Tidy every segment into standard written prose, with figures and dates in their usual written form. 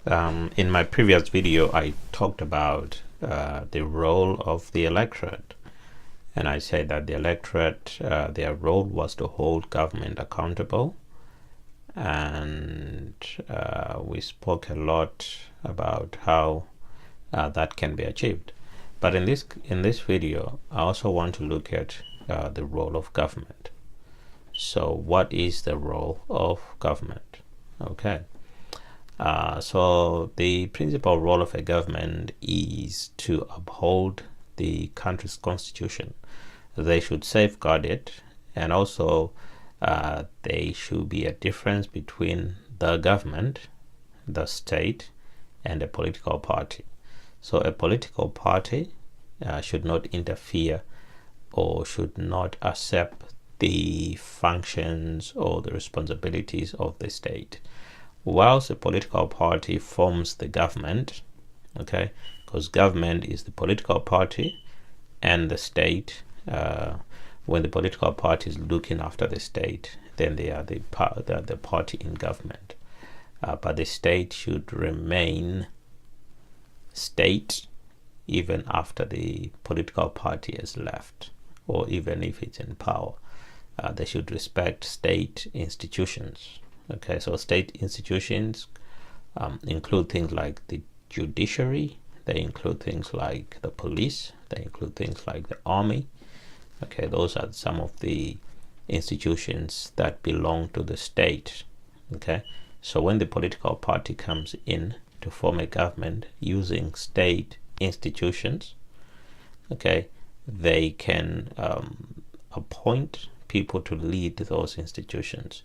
In my previous video, I talked about the role of the electorate, and I said that the electorate, their role was to hold government accountable, and we spoke a lot about how that can be achieved. But in this video, I also want to look at the role of government. So, what is the role of government? Okay. So the principal role of a government is to uphold the country's constitution. They should safeguard it, and also there should be a difference between the government, the state, and a political party. So a political party should not interfere or should not accept the functions or the responsibilities of the state. Whilst a political party forms the government, okay, because government is the political party and the state, when the political party is looking after the state, then they are the party in government. But the state should remain state even after the political party has left, or even if it's in power. They should respect state institutions. Okay, so state institutions include things like the judiciary, they include things like the police, they include things like the army. Okay, those are some of the institutions that belong to the state. Okay, so when the political party comes in to form a government using state institutions, okay, they can appoint people to lead those institutions.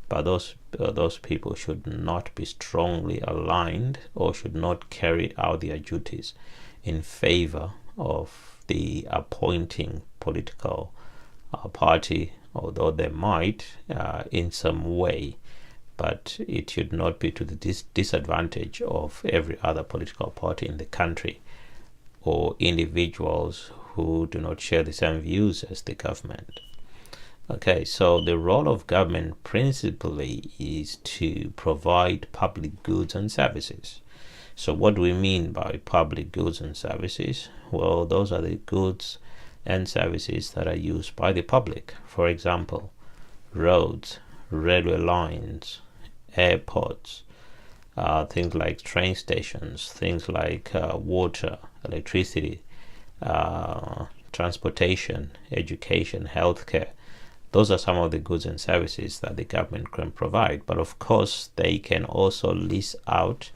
But those people should not be strongly aligned or should not carry out their duties in favor of the appointing political party, although they might in some way, but it should not be to the disadvantage of every other political party in the country or individuals who do not share the same views as the government. Okay, so the role of government principally is to provide public goods and services. So what do we mean by public goods and services? Well, those are the goods and services that are used by the public. For example, roads, railway lines, airports, things like train stations, things like water, electricity, transportation, education, healthcare. Those are some of the goods and services that the government can provide. But of course, they can also lease out,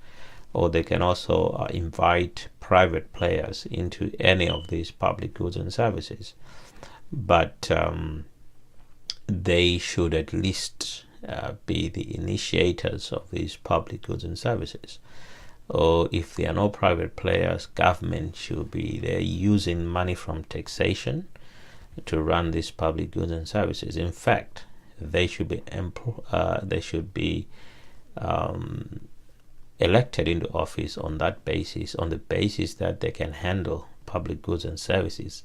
or they can also invite private players into any of these public goods and services. But they should at least be the initiators of these public goods and services. Or if there are no private players, government should be there using money from taxation to run these public goods and services. In fact, they should be elected into office on that basis, on the basis that they can handle public goods and services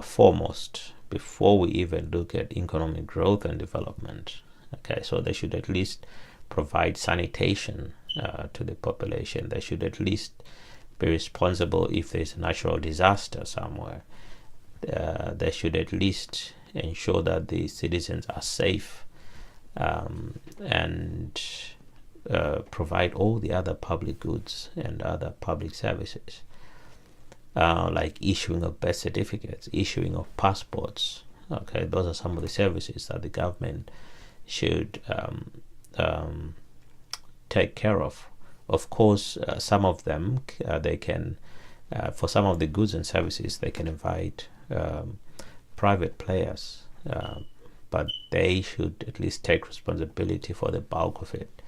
foremost, before we even look at economic growth and development. Okay, so they should at least provide sanitation to the population. They should at least be responsible if there's a natural disaster somewhere. They should at least ensure that the citizens are safe and provide all the other public goods and other public services, like issuing of birth certificates, issuing of passports. Okay, those are some of the services that the government should take care of. Of course, some of them they can, for some of the goods and services, they can invite private players, but they should at least take responsibility for the bulk of it.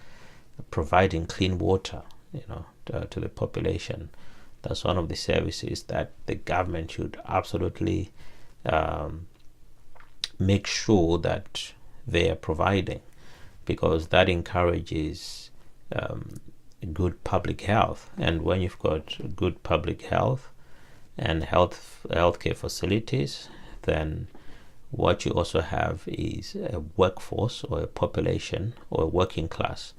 Providing clean water, to the population, that's one of the services that the government should absolutely make sure that they are providing, because that encourages good public health. And when you've got good public health and healthcare facilities, then what you also have is a workforce or a population or a working class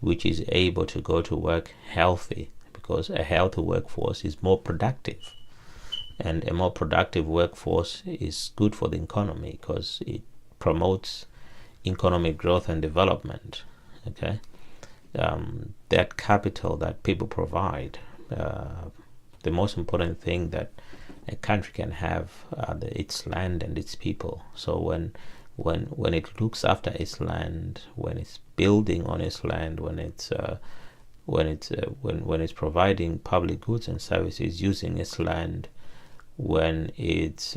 which is able to go to work healthy, because a healthy workforce is more productive, and a more productive workforce is good for the economy because it promotes economic growth and development. Okay, that capital that people provide, the most important thing that a country can have its land and its people. So when it looks after its land, when it's building on its land, when it's providing public goods and services using its land, when it's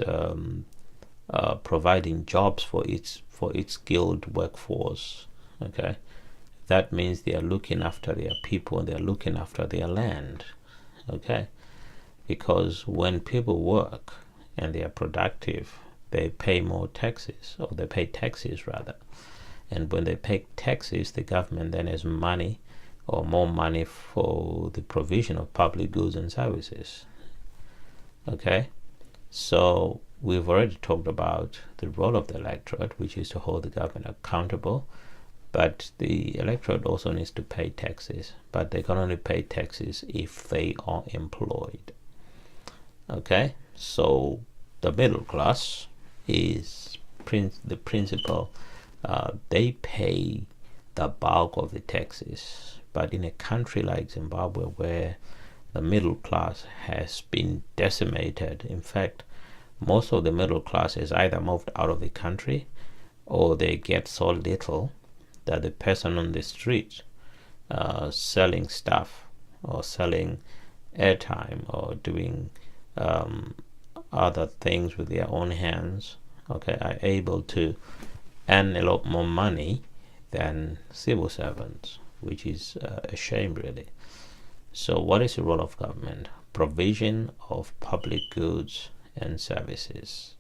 providing jobs for its skilled workforce, okay, that means they are looking after their people, they are looking after their land, okay, because when people work and they are productive, they pay more taxes, or they pay taxes rather, and when they pay taxes, the government then has money, or more money, for the provision of public goods and services. Okay, so we've already talked about the role of the electorate, which is to hold the government accountable, but the electorate also needs to pay taxes, but they can only pay taxes if they are employed. Okay, so the middle class is the principal. They pay the bulk of the taxes, but in a country like Zimbabwe, where the middle class has been decimated, in fact, most of the middle class has either moved out of the country, or they get so little that the person on the street selling stuff, or selling airtime, or doing other things with their own hands, okay, are able to earn a lot more money than civil servants, which is a shame, really. So what is the role of government? Provision of public goods and services.